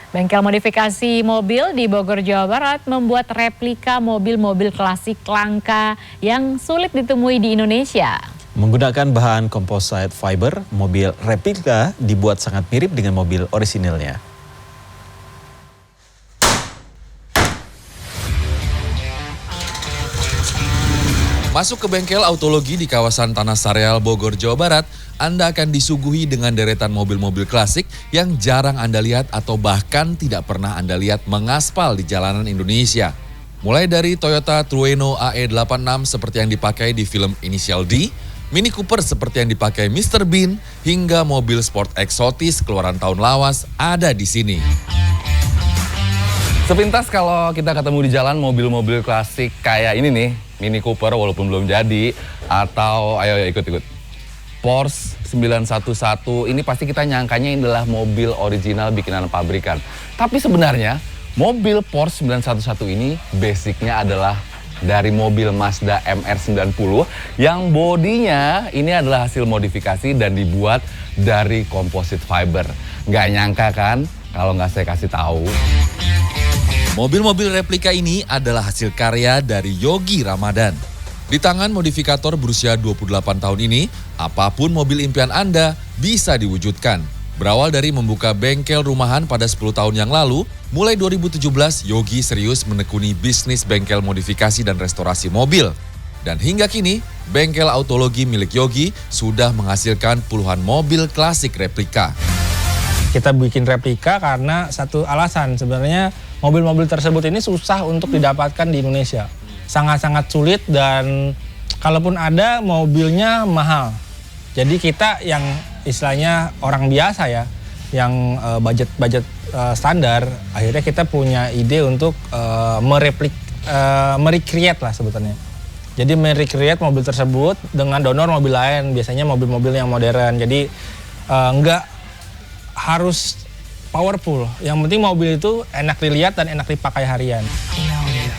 Bengkel modifikasi mobil di Bogor, Jawa Barat membuat replika mobil-mobil klasik langka yang sulit ditemui di Indonesia. Menggunakan bahan composite fiber, mobil replika dibuat sangat mirip dengan mobil orisinilnya. Masuk ke bengkel Autologi di kawasan Tanah Sareal, Bogor, Jawa Barat, Anda akan disuguhi dengan deretan mobil-mobil klasik yang jarang Anda lihat atau bahkan tidak pernah Anda lihat mengaspal di jalanan Indonesia. Mulai dari Toyota Trueno AE86 seperti yang dipakai di film Inisial D, Mini Cooper seperti yang dipakai Mr. Bean, hingga mobil sport eksotis keluaran tahun lawas ada di sini. Sepintas kalau kita ketemu di jalan mobil-mobil klasik kayak ini nih, Mini Cooper walaupun belum jadi, atau ayo ikut-ikut. Porsche 911, ini pasti kita nyangkanya ini adalah mobil original bikinan pabrikan. Tapi sebenarnya mobil Porsche 911 ini basicnya adalah dari mobil Mazda MR-90 yang bodinya ini adalah hasil modifikasi dan dibuat dari composite fiber. Nggak nyangka kan kalau nggak saya kasih tahu. Mobil-mobil replika ini adalah hasil karya dari Yogi Ramadan. Di tangan modifikator berusia 28 tahun ini, apapun mobil impian Anda bisa diwujudkan. Berawal dari membuka bengkel rumahan pada 10 tahun yang lalu, mulai 2017 Yogi serius menekuni bisnis bengkel modifikasi dan restorasi mobil. Dan hingga kini, bengkel Autologi milik Yogi sudah menghasilkan puluhan mobil klasik replika. Kita bikin replika karena satu alasan, sebenarnya mobil-mobil tersebut ini susah untuk didapatkan di Indonesia. Sangat-sangat sulit dan kalaupun ada mobilnya mahal. Jadi kita yang istilahnya orang biasa ya, yang budget standar, akhirnya kita punya ide untuk merecreate lah sebetulnya. Jadi merecreate mobil tersebut dengan donor mobil lain, biasanya mobil-mobil yang modern. Jadi enggak harus powerful, yang penting mobil itu enak dilihat dan enak dipakai harian.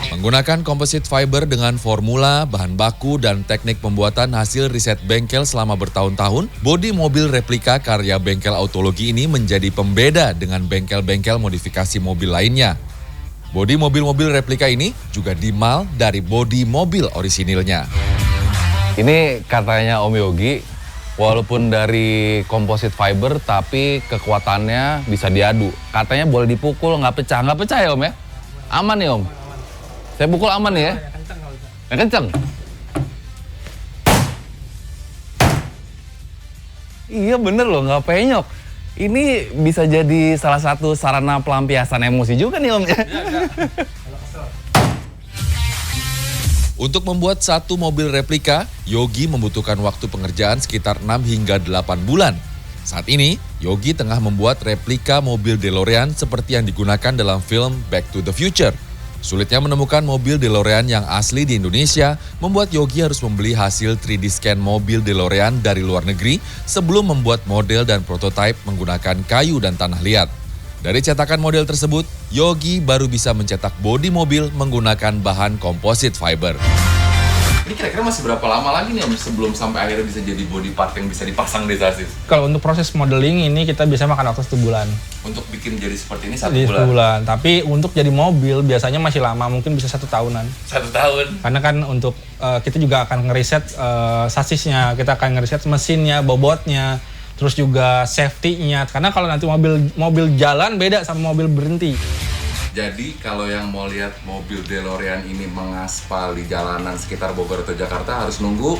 Menggunakan composite fiber dengan formula, bahan baku, dan teknik pembuatan hasil riset bengkel selama bertahun-tahun, bodi mobil replika karya bengkel Autologi ini menjadi pembeda dengan bengkel-bengkel modifikasi mobil lainnya. Bodi mobil-mobil replika ini juga dimal dari bodi mobil orisinilnya. Ini katanya Om Yogi, walaupun dari composite fiber tapi kekuatannya bisa diadu. Katanya boleh dipukul, nggak pecah. Nggak pecah ya Om ya? Aman nih Om? Saya pukul aman nih ya? Yang kenceng? Iya bener loh, nggak penyok. Ini bisa jadi salah satu sarana pelampiasan emosi juga nih Om ya? Untuk membuat satu mobil replika, Yogi membutuhkan waktu pengerjaan sekitar 6 hingga 8 bulan. Saat ini, Yogi tengah membuat replika mobil DeLorean seperti yang digunakan dalam film Back to the Future. Sulitnya menemukan mobil DeLorean yang asli di Indonesia membuat Yogi harus membeli hasil 3D scan mobil DeLorean dari luar negeri sebelum membuat model dan prototipe menggunakan kayu dan tanah liat. Dari cetakan model tersebut, Yogi baru bisa mencetak bodi mobil menggunakan bahan composite fiber. Ini kira-kira masih berapa lama lagi nih Om sebelum sampai akhirnya bisa jadi body part yang bisa dipasang di sasis? Kalau untuk proses modeling ini kita bisa makan waktu 1 bulan. Untuk bikin jadi seperti ini 1 Jadi bulan? 1 bulan, tapi untuk jadi mobil biasanya masih lama, mungkin bisa 1 tahunan. 1 tahun? Karena kan untuk kita juga akan ngeriset sasisnya, kita akan ngeriset mesinnya, bobotnya, terus juga safety-nya. Karena kalau nanti mobil jalan beda sama mobil berhenti. Jadi kalau yang mau lihat mobil DeLorean ini mengaspal di jalanan sekitar Bogor atau Jakarta harus nunggu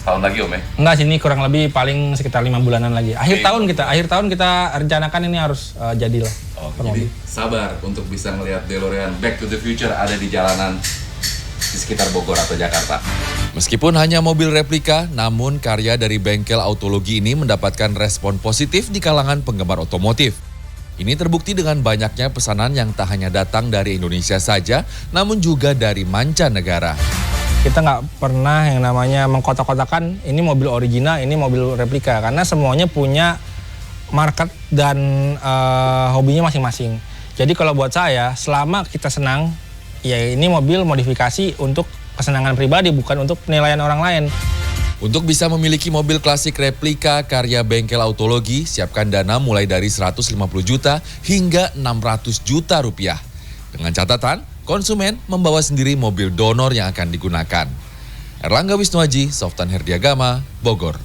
setahun lagi Om ya? Enggak sih, ini kurang lebih paling sekitar 5 bulanan lagi. Akhir tahun kita rencanakan ini harus jadi lah. Jadi sabar untuk bisa melihat DeLorean Back to the Future ada di jalanan di sekitar Bogor atau Jakarta. Meskipun hanya mobil replika, namun karya dari bengkel Autologi ini mendapatkan respon positif di kalangan penggemar otomotif. Ini terbukti dengan banyaknya pesanan yang tak hanya datang dari Indonesia saja, namun juga dari mancanegara. Kita nggak pernah yang namanya mengkotak-kotakan ini mobil original, ini mobil replika. Karena semuanya punya market dan hobinya masing-masing. Jadi kalau buat saya, selama kita senang, ya ini mobil modifikasi untuk kesenangan pribadi, bukan untuk penilaian orang lain. Untuk bisa memiliki mobil klasik replika karya Bengkel Autologi, siapkan dana mulai dari 150 juta hingga 600 juta rupiah. Dengan catatan, konsumen membawa sendiri mobil donor yang akan digunakan. Erlangga Wisnuaji, Softan Herdiagama, Bogor.